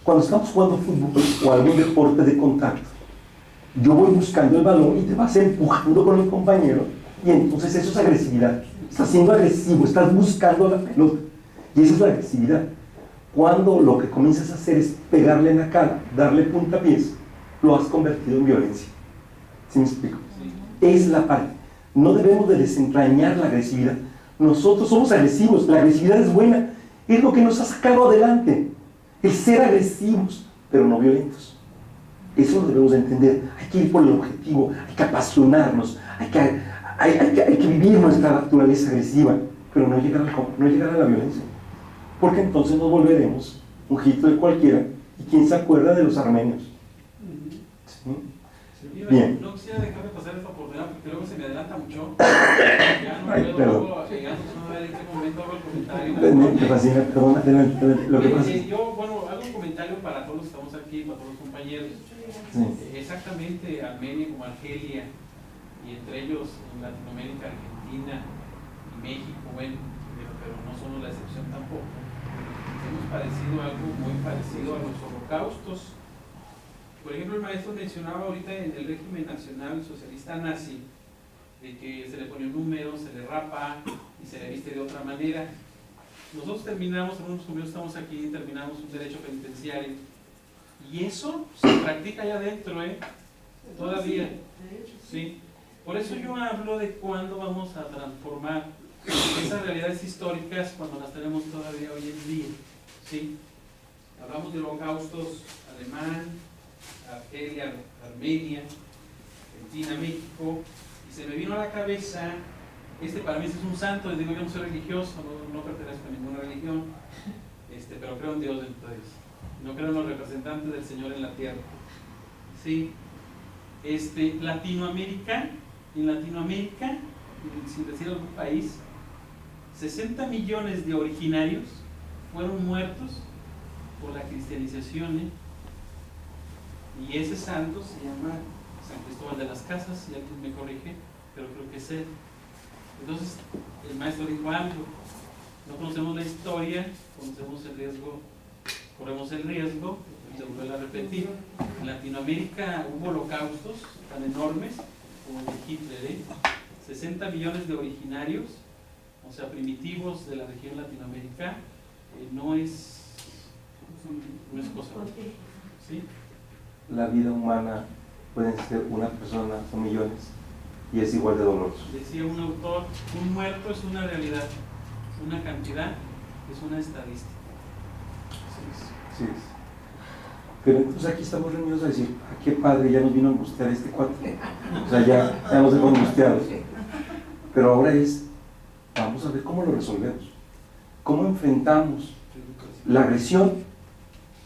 Speaker 1: cuando estamos jugando fútbol o algún deporte de contacto, yo voy buscando el balón y te vas empujando con el compañero, y entonces eso es agresividad. Estás siendo agresivo, estás buscando la pelota, y eso es la agresividad. Cuando lo que comienzas a hacer es pegarle en la cara, darle puntapiés, lo has convertido en violencia. ¿Sí me explico? Es la parte. No debemos de desentrañar la agresividad. Nosotros somos agresivos, la agresividad es buena, es lo que nos ha sacado adelante. El ser agresivos, pero no violentos. Eso lo debemos de entender. Hay que ir por el objetivo, hay que apasionarnos, hay que vivir nuestra naturaleza agresiva, pero no llegar a la violencia. Porque entonces nos volveremos un hijito de cualquiera, y quién se acuerda de los armenios. ¿Sí? Bien.
Speaker 7: No quisiera dejar de pasar esta oportunidad porque luego se me adelanta mucho. Ya no puedo, luego, ya no sé en qué momento hago el comentario.
Speaker 1: Me fascina, perdona, lo que pasa es...
Speaker 7: Yo, bueno, hago un comentario para todos los que estamos aquí, para todos los compañeros.
Speaker 1: Sí.
Speaker 7: Exactamente, Armenia como Argelia, y entre ellos en Latinoamérica, Argentina y México, bueno, pero no somos la excepción tampoco. Hemos parecido algo muy parecido a los holocaustos. Por ejemplo, el maestro mencionaba ahorita en el régimen nacional socialista nazi, de que se le pone un número, se le rapa y se le viste de otra manera. Nosotros terminamos, algunos compañeros estamos aquí, terminamos un derecho penitenciario. Y eso se practica allá adentro, todavía. Sí. Por eso yo hablo de cuándo vamos a transformar esas realidades históricas cuando las tenemos todavía hoy en día. ¿Sí? Hablamos de holocaustos alemán, Argelia, Armenia, Argentina, México, y se me vino a la cabeza, para mí es un santo, les digo, yo no soy religioso, no pertenezco a ninguna religión, pero creo en Dios entonces, no creo en los representantes del Señor en la tierra. Sí, Latinoamérica, sin decir algún país, 60 millones de originarios fueron muertos por la cristianización, y ese santo se llama San Cristóbal de las Casas, si alguien me corrige, pero creo que es él. Entonces el maestro dijo algo: no conocemos la historia, corremos el riesgo de volver a repetir. En Latinoamérica hubo holocaustos tan enormes como el de Hitler, 60 millones de originarios, o sea, primitivos de la región latinoamericana, no es cosa. ¿Sí?
Speaker 1: La vida humana puede ser una persona o millones, y es igual de doloroso.
Speaker 7: Decía un autor, un muerto es una realidad, una cantidad es una estadística.
Speaker 1: Sí. Pero entonces aquí estamos reunidos a decir: ¿a qué padre ya nos vino a angustiar este cuate? O sea, ya nos dejó angustiados. Pero ahora vamos a ver cómo lo resolvemos. ¿Cómo enfrentamos la agresión,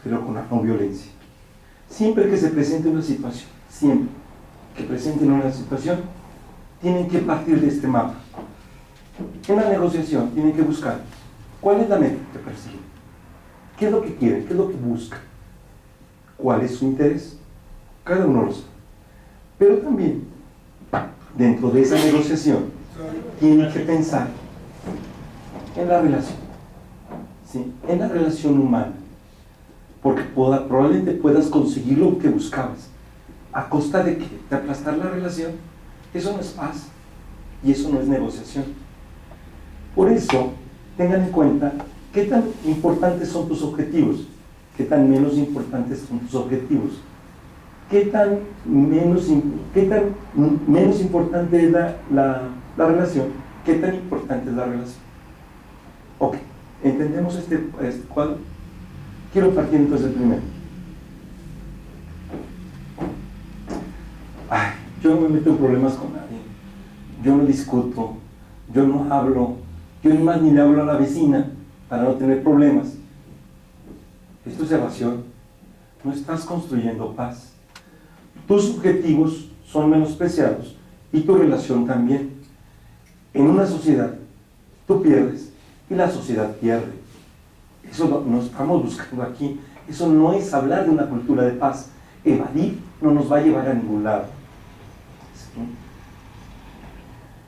Speaker 1: pero con la no violencia? Siempre que se presente una situación, tienen que partir de este mapa. En la negociación tienen que buscar cuál es la meta que persiguen, qué es lo que quieren, qué es lo que buscan, cuál es su interés. Cada uno lo sabe. Pero también, dentro de esa negociación, tienen que pensar en la relación, ¿sí? En la relación humana. Porque probablemente puedas conseguir lo que buscabas. ¿A costa de qué? ¿De aplastar la relación? Eso no es paz. Y eso no es negociación. Por eso, tengan en cuenta qué tan importantes son tus objetivos, qué tan menos importantes son tus objetivos, qué tan menos importante es la relación, qué tan importante es la relación. Ok, ¿entendemos este cuadro? Quiero partir entonces del primero. Yo no me meto en problemas con nadie, yo no discuto, yo no hablo, yo ni más ni le hablo a la vecina para no tener problemas. Esto es evasión. No estás construyendo paz. Tus objetivos son menospreciados y tu relación también. En una sociedad tú pierdes y la sociedad pierde. Eso no estamos buscando aquí. Eso no es hablar de una cultura de paz. Evadir no nos va a llevar a ningún lado. ¿Sí?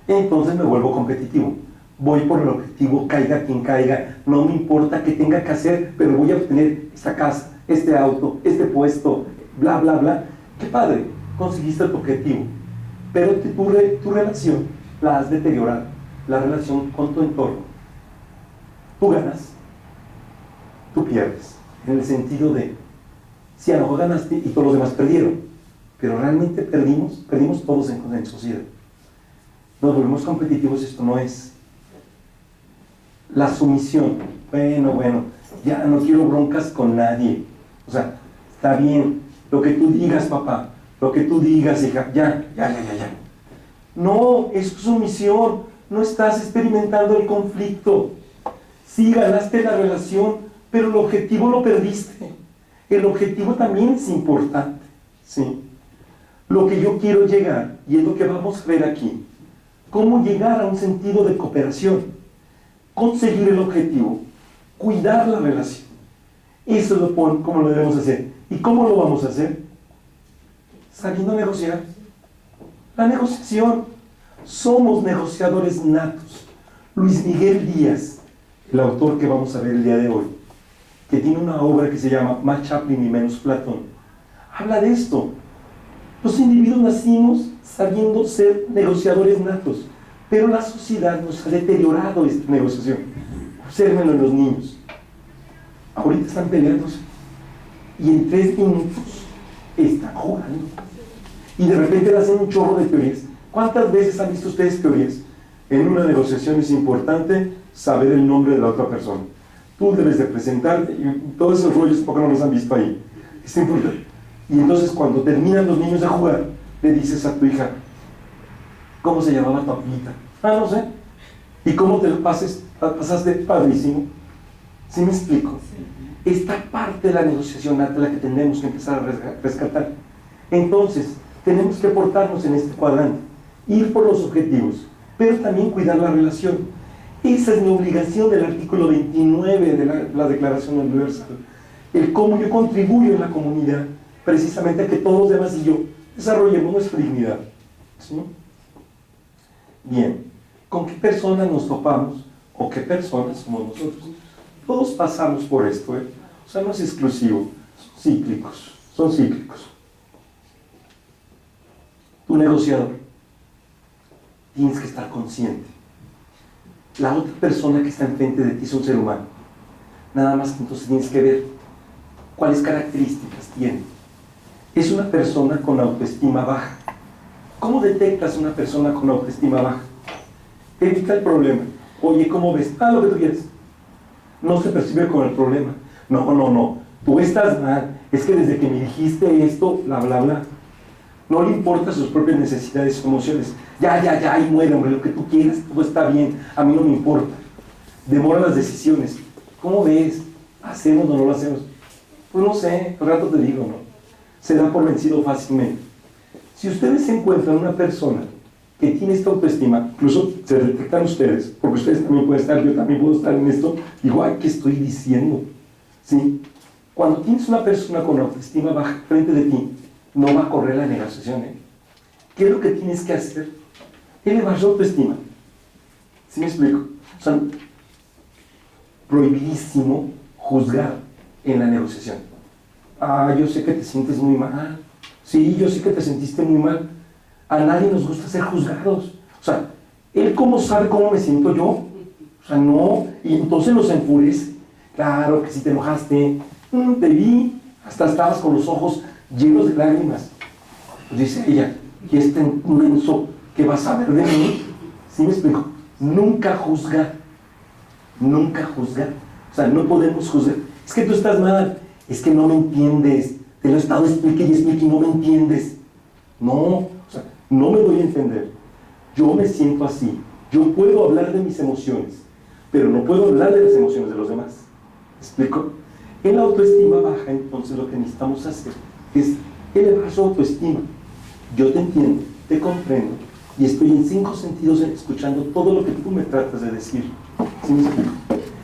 Speaker 1: Entonces me vuelvo competitivo. Voy por el objetivo, caiga quien caiga. No me importa qué tenga que hacer, pero voy a obtener esta casa, este auto, este puesto, bla, bla, bla. ¡Qué padre! Conseguiste tu objetivo. Pero tu relación la has deteriorado. La relación con tu entorno. Tú ganas. tú pierdes. En el sentido de, si a lo mejor ganaste y todos los demás perdieron, pero realmente perdimos todos en sociedad. Nos volvemos competitivos, esto no es. La sumisión, bueno, ya no quiero broncas con nadie. O sea, está bien, lo que tú digas, papá, lo que tú digas, hija, ya. No, es sumisión, no estás experimentando el conflicto. Sí, ganaste la relación, pero el objetivo lo perdiste. El objetivo también es importante, ¿sí? Lo que yo quiero llegar, y es lo que vamos a ver aquí, cómo llegar a un sentido de cooperación, conseguir el objetivo, cuidar la relación. Eso es cómo lo debemos hacer. ¿Y cómo lo vamos a hacer? Sabiendo negociar. La negociación. Somos negociadores natos. Luis Miguel Díaz, el autor que vamos a ver el día de hoy, que tiene una obra que se llama Más Chaplin y menos Platón, habla de esto. Los individuos nacimos sabiendo ser negociadores natos, pero la sociedad nos ha deteriorado esta negociación. Obsérvenlo en los niños. Ahorita están peleándose y en 3 minutos están jugando. Y de repente le hacen un chorro de teorías. ¿Cuántas veces han visto ustedes teorías? En una negociación es importante saber el nombre de la otra persona. Tú debes de presentarte, y todos esos rollos, ¿por qué no los han visto ahí? Es importante. Y entonces cuando terminan los niños de jugar, le dices a tu hija, ¿cómo se llamaba tu amiguita? Ah, no sé. ¿Y cómo te lo pasaste? Padrísimo. ¿Sí me explico? Esta parte de la negociación es la que tenemos que empezar a rescatar. Entonces, tenemos que portarnos en este cuadrante, ir por los objetivos, pero también cuidar la relación. Esa es mi obligación del artículo 29 de la Declaración Universal. El cómo yo contribuyo en la comunidad, precisamente a que todos los demás y yo desarrollemos nuestra dignidad. ¿Sí? Bien, ¿con qué personas nos topamos? ¿O qué personas somos nosotros? Todos pasamos por esto, ¿eh? O sea, no es exclusivo, son cíclicos. Tu negociador, tienes que estar consciente. La otra persona que está enfrente de ti es un ser humano. Nada más que entonces tienes que ver cuáles características tiene. Es una persona con autoestima baja. ¿Cómo detectas una persona con autoestima baja? Evita el problema. Oye, ¿cómo ves? Lo que tú quieres. No se percibe con el problema. No. Tú estás mal. Es que desde que me dijiste esto, bla, bla, bla. No le importa sus propias necesidades o emociones. Ya, y muere, hombre, lo que tú quieras, todo está bien, a mí no me importa. Demora las decisiones. ¿Cómo ves? ¿Hacemos o no lo hacemos? Pues no sé, al rato te digo, ¿no? Se da por vencido fácilmente. Si ustedes encuentran una persona que tiene esta autoestima, incluso se detectan ustedes, porque ustedes también pueden estar, yo también puedo estar en esto, digo, ¿qué estoy diciendo? ¿Sí? Cuando tienes una persona con autoestima baja frente de ti, no va a correr la negociación, ¿eh? ¿Qué es lo que tienes que hacer? Elevar su autoestima. ¿Sí me explico? O sea, prohibidísimo juzgar en la negociación. Yo sé que te sientes muy mal. Sí, yo sé que te sentiste muy mal. A nadie nos gusta ser juzgados. O sea, ¿él cómo sabe cómo me siento yo? O sea, no. Y entonces nos enfurece. Claro que si te enojaste, te vi, hasta estabas con los ojos llenos de lágrimas. Pues dice ella, y este inmenso que vas a ver de mí. ¿Sí me explico? Nunca juzgar. O sea, no podemos juzgar. Es que tú estás mal, es que no me entiendes. Te lo he estado explique y no me entiendes. No, o sea, no me doy a entender. Yo me siento así. Yo puedo hablar de mis emociones, pero no puedo hablar de las emociones de los demás. ¿Me explico? En la autoestima baja, entonces lo que necesitamos hacer es elevar su autoestima. Yo te entiendo, te comprendo, y estoy en 5 sentidos escuchando todo lo que tú me tratas de decir. ¿Sí me explico?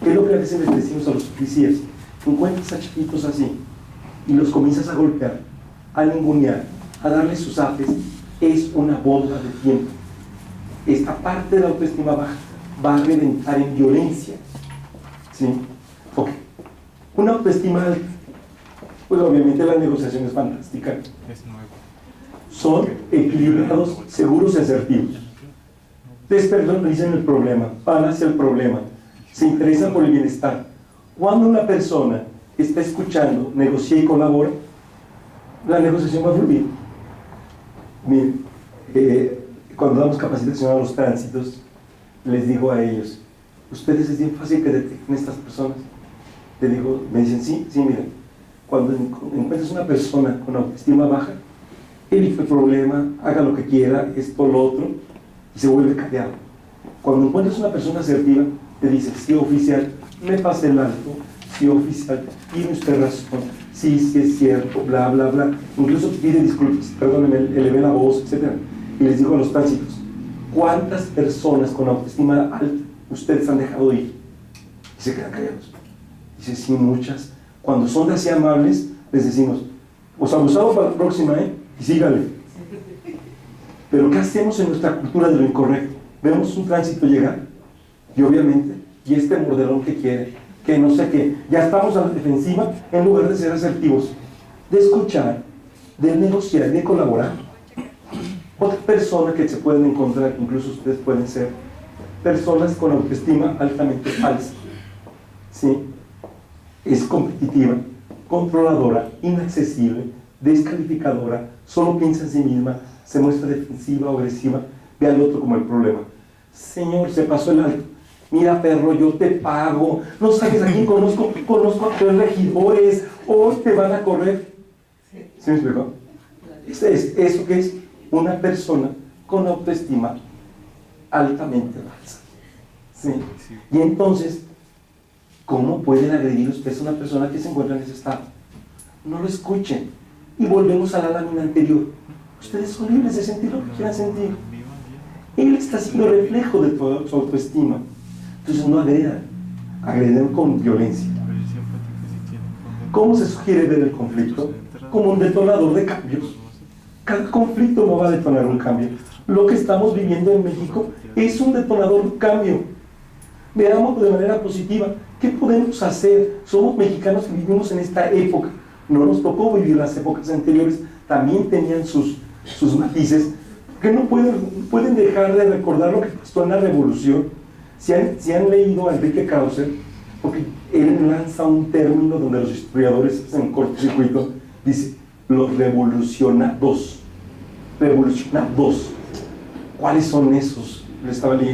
Speaker 1: Es lo que a veces les decimos a los policías. Tú encuentras a chiquitos así y los comienzas a golpear, a ningunear, a darles sus apes. Es una bomba de tiempo. Esta parte de la autoestima baja va a reventar en violencia. ¿Sí? Ok. Una autoestima alta. Pues obviamente la negociación es fantástica. Son equilibrados, seguros y asertivos. Les dicen el problema, van hacia el problema, se interesan por el bienestar. Cuando una persona está escuchando, negocia y colabora, la negociación va a fluir. Miren, cuando damos capacitación a los tránsitos, les digo a ellos, ustedes es bien fácil que detecten estas personas. Te digo, me dicen, sí, miren, cuando encuentres una persona con autoestima baja, evite el problema, haga lo que quiera, esto, lo otro, y se vuelve callado. Cuando encuentres una persona asertiva, te dice, sí, oficial, me pasé el alto, sí, oficial, tiene usted razón, sí, es cierto, bla, bla, bla. Incluso pide disculpas, perdónenme, elevé la voz, etc. Y les digo a los tránsitos, ¿cuántas personas con autoestima alta ustedes han dejado ir? Y se quedan callados. Dice, sí, muchas. Cuando son así amables, les decimos, os abusado para la próxima, y sígale. Pero ¿qué hacemos en nuestra cultura de lo incorrecto? Vemos un tránsito llegar, y obviamente, y este mordelón que quiere, que no sé qué, ya estamos a la defensiva en lugar de ser asertivos, de escuchar, de negociar, de colaborar. Otra persona que se pueden encontrar, incluso ustedes pueden ser personas con autoestima altamente falsa, ¿sí? Es competitiva, controladora, inaccesible, descalificadora, solo piensa en sí misma, se muestra defensiva o agresiva, ve al otro como el problema. Señor, se pasó el alto. Mira, perro, yo te pago. No sabes a quién conozco a 3 regidores. Hoy te van a correr. ¿Sí me explicó? Eso que es una persona con autoestima altamente falsa. ¿Sí? Y entonces, ¿cómo pueden agredir ustedes a una persona que se encuentra en ese estado? No lo escuchen. Y volvemos a la lámina anterior. Ustedes son libres de sentir lo que quieran sentir. Él está siendo reflejo de su autoestima. Entonces no agredan con violencia. ¿Cómo se sugiere ver el conflicto? Como un detonador de cambios. Cada conflicto no va a detonar un cambio. Lo que estamos viviendo en México es un detonador de un cambio. Veamos de manera positiva, ¿qué podemos hacer? Somos mexicanos que vivimos en esta época. No nos tocó vivir las épocas anteriores, también tenían sus matices, que no pueden dejar de recordar lo que pasó en la Revolución. Si han leído a Enrique Krauser, porque él lanza un término donde los historiadores hacen cortocircuito, dice, los revolucionados. ¿Cuáles son esos? Le estaba leyendo